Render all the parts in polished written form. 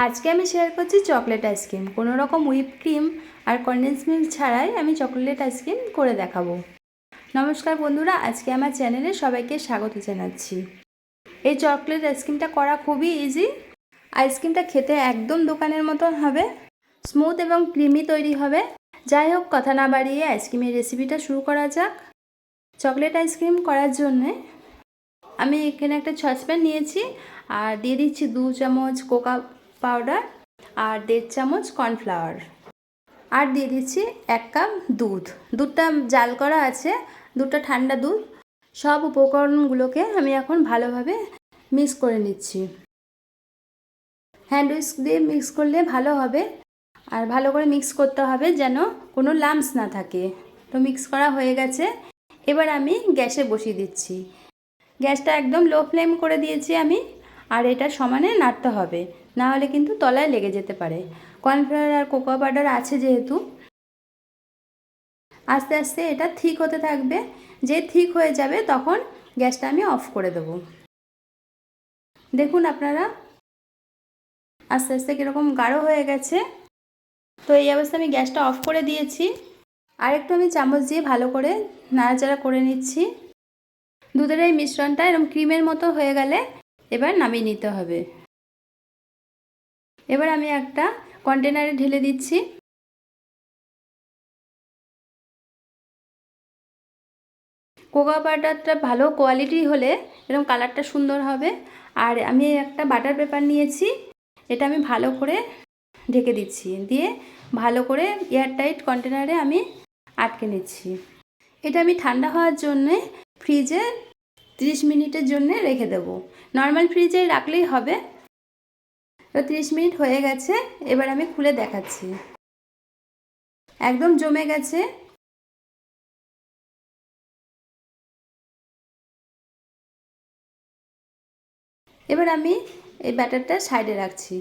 আজকে আমি শেয়ার করছি চকলেট আইসক্রিম। কোনো রকম হুইপ ক্রিম আর কনডেন্স মিল্ক ছাড়াই আমি চকলেট আইসক্রিম করে দেখাবো। নমস্কার বন্ধুরা, আজকে আমার চ্যানেলে সবাইকে স্বাগত জানাচ্ছি। এই চকলেট আইসক্রিমটা করা খুবই ইজি। আইসক্রিমটা খেতে একদম দোকানের মতন হবে, স্মুথ এবং ক্রিমি তৈরি হবে। যাই হোক, কথা না বাড়িয়ে আইসক্রিমের রেসিপিটা শুরু করা যাক। চকলেট আইসক্রিম করার জন্যে আমি এখানে একটা সসপ্যান নিয়েছি আর দিয়ে দিচ্ছি 2 চামচ কোকো পাউডার আর 1.5 চামচ কর্নফ্লাওয়ার, আর দিয়ে দিচ্ছি 1 কাপ দুধ। দুধটা জাল করা আছে, দুধটা ঠান্ডা দুধ। সব উপকরণগুলোকে আমি এখন ভালোভাবে মিক্স করে নিচ্ছি। হ্যান্ড উইস্ক দিয়ে মিক্স করলে ভালো হবে, আর ভালো করে মিক্স করতে হবে যেন কোনো লাম্পস না থাকে। তো মিক্স করা হয়ে গেছে, এবার আমি গ্যাসে বসিয়ে দিচ্ছি। গ্যাসটা একদম লো ফ্লেম করে দিয়েছি আমি, আর এটা সমানে নাড়তে হবে, না হলে কিন্তু তলায় লেগে যেতে পারে। কর্নফ্লাওয়ার আর কোকো পাউডার আছে যেহেতু, আস্তে আস্তে এটা ঠিক হতে থাকবে। যে ঠিক হয়ে যাবে তখন গ্যাসটা আমি অফ করে দেব। দেখুন আপনারা, আস্তে আস্তে কীরকম গাঢ় হয়ে গেছে। তো এই অবস্থায় আমি গ্যাসটা অফ করে দিয়েছি। আর একটু আমি চামচ দিয়ে ভালো করে নাড়াচাড়া করে নিচ্ছি। দুধের এই মিশ্রণটা এরকম ক্রিমের মতো হয়ে গেলে এবার নামিয়ে নিতে হবে। এবার আমি একটা কন্টেনারে ঢেলে দিচ্ছি। কোকো পাউডারটা ভালো কোয়ালিটি হলে এরকম কালারটা সুন্দর হবে। আর আমি একটা বাটার পেপার নিয়েছি, এটা আমি ভালো করে ঢেকে দিচ্ছি, দিয়ে ভালো করে এয়ারটাইট কন্টেনারে আমি আটকে নিচ্ছি। এটা আমি ঠান্ডা হওয়ার জন্যে ফ্রিজে 30 মিনিটের জন্য রেখে দেব। নর্মাল ফ্রিজে রাখলেই হবে। তো 30 মিনিট হয়ে গেছে, এবার আমি খুলে দেখাচ্ছি। একদম জমে গেছে। এবার আমি এই ব্যাটারটা সাইডে রাখছি।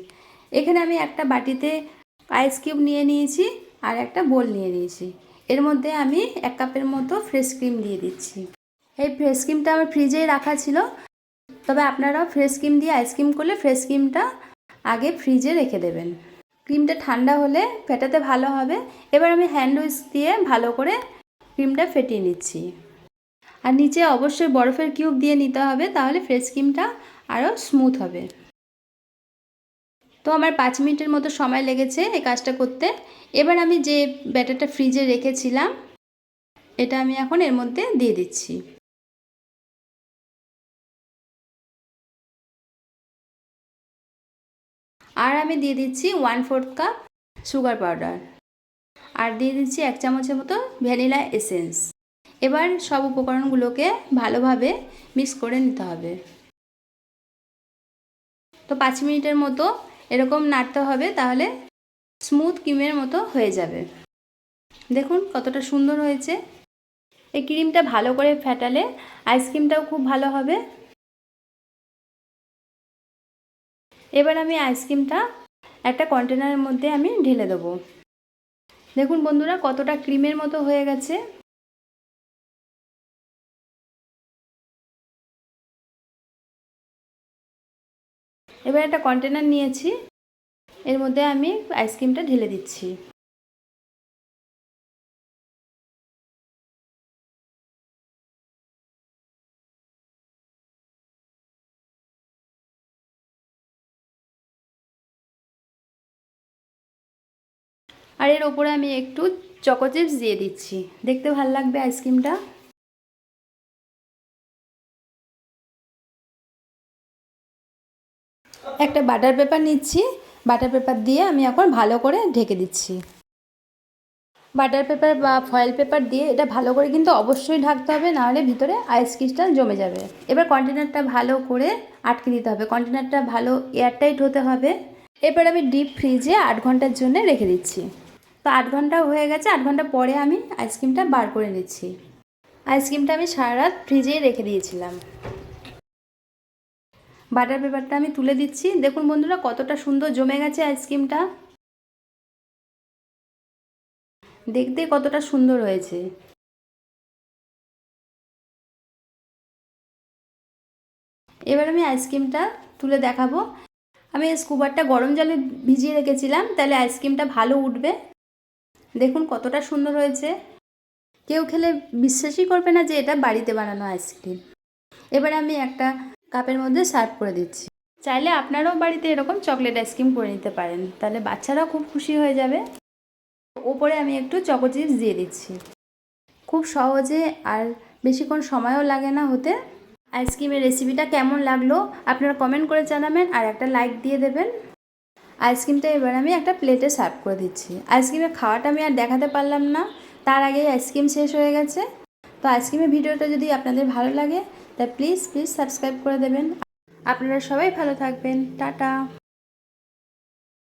এখানে আমি একটা বাটিতে আইস কিউব নিয়ে নিয়েছি আর একটা বোল নিয়ে নিয়েছি। এর মধ্যে আমি 1 কাপের মতো ফ্রেশ ক্রিম দিয়ে দিচ্ছি। এই ফ্রেশ ক্রিমটা আমার ফ্রিজেই রাখা ছিল, তবে আপনারাও ফ্রেশ ক্রিম দিয়ে আইসক্রিম করলে ফ্রেশ ক্রিমটা আগে ফ্রিজে রেখে দেবেন। ক্রিমটা ঠান্ডা হলে ফেটাতে ভালো হবে। এবার আমি হ্যান্ড উইস্ক দিয়ে ভালো করে ক্রিমটা ফেটিয়ে নিচ্ছি। আর নিচে অবশ্যই বরফের কিউব দিয়ে নিতে হবে, তাহলে ফ্রেশ ক্রিমটা আরও স্মুথ হবে। তো আমার 5 মিনিটের মতো সময় লেগেছে এই কাজটা করতে। এবার আমি যে ব্যাটারটা ফ্রিজে রেখেছিলাম, এটা আমি এখন এর মধ্যে দিয়ে দিচ্ছি। আর আমি দিয়ে দিচ্ছি 1/4 কাপ সুগার পাউডার, আর দিয়ে দিচ্ছি 1 চামচের মতো ভ্যানিলা এসেন্স। এবার সব উপকরণগুলোকে ভালোভাবে মিক্স করে নিতে হবে। তো 5 মিনিটের মতো এরকম নাড়তে হবে, তাহলে স্মুথ ক্রিমের মতো হয়ে যাবে। দেখুন কতটা সুন্দর হয়েছে। এই ক্রিমটা ভালো করে ফেটালে আইসক্রিমটাও খুব ভালো হবে। এবার আমি আইসক্রিমটা একটা কন্টেনারের মধ্যে আমি ঢেলে দেবো। দেখুন বন্ধুরা, কতটা ক্রিমের মতো হয়ে গেছে। এবার একটা কন্টেনার নিয়েছি, এর মধ্যে আমি আইসক্রিমটা ঢেলে দিচ্ছি। আর এর ওপরে আমি একটু চকো চিপস দিয়ে দিচ্ছি, দেখতে ভালো লাগবে আইসক্রিমটা। একটা বাটার পেপার নিচ্ছি, বাটার পেপার দিয়ে আমি এখন ভালো করে ঢেকে দিচ্ছি। বাটার পেপার বা ফয়েল পেপার দিয়ে এটা ভালো করে কিন্তু অবশ্যই ঢাকতে হবে, নাহলে ভিতরে আইস ক্রিস্টাল জমে যাবে। এবার কন্টেনারটা ভালো করে আটকে দিতে হবে, কন্টেনারটা ভালো এয়ারটাইট হতে হবে। এবার আমি ডিপ ফ্রিজে 8 ঘন্টার জন্য রেখে দিচ্ছি। তো 8 ঘন্টা হয়ে গেছে, 8 ঘন্টা পরে আমি আইসক্রিমটা বার করে নিচ্ছি। আইসক্রিমটা আমি সারা রাত ফ্রিজেই রেখে দিয়েছিলাম। বাটার পেপারটা আমি তুলে দিচ্ছি। দেখুন বন্ধুরা, কতটা সুন্দর জমে গেছে আইসক্রিমটা, দেখতে কতটা সুন্দর হয়েছে। এবার আমি আইসক্রিমটা তুলে দেখাবো। আমি স্কুবারটা গরম জলে ভিজিয়ে রেখেছিলাম, তাহলে আইসক্রিমটা ভালো উঠবে। দেখুন কতটা সুন্দর হয়েছে। কেউ খেলে বিশ্বাসই করবে না যে এটা বাড়িতে বানানো আইসক্রিম। এবার আমি একটা কাপের মধ্যে সার্ভ করে দিচ্ছি। চাইলে আপনারাও বাড়িতে এরকম চকলেট আইসক্রিম করে নিতে পারেন, তাহলে বাচ্চারাও খুব খুশি হয়ে যাবে। ওপরে আমি একটু চকো চিপস দিয়ে দিচ্ছি। খুব সহজে আর বেশিক্ষণ সময়ও লাগে না হতে। আইসক্রিমের রেসিপিটা কেমন লাগলো আপনারা কমেন্ট করে জানাবেন, আর একটা লাইক দিয়ে দেবেন। আইসক্রিমটা এবার আমি একটা প্লেটে সার্ভ করে দিচ্ছি। আইসক্রিমের খাওয়াটা আমি আর দেখাতে পারলাম না, তার আগেই আইসক্রিম শেষ হয়ে গেছে। তো আইসক্রিমের ভিডিওটা যদি আপনাদের ভালো লাগে তা প্লিজ সাবস্ক্রাইব করে দেবেন। আপনারা সবাই ভালো থাকবেন। টাটা।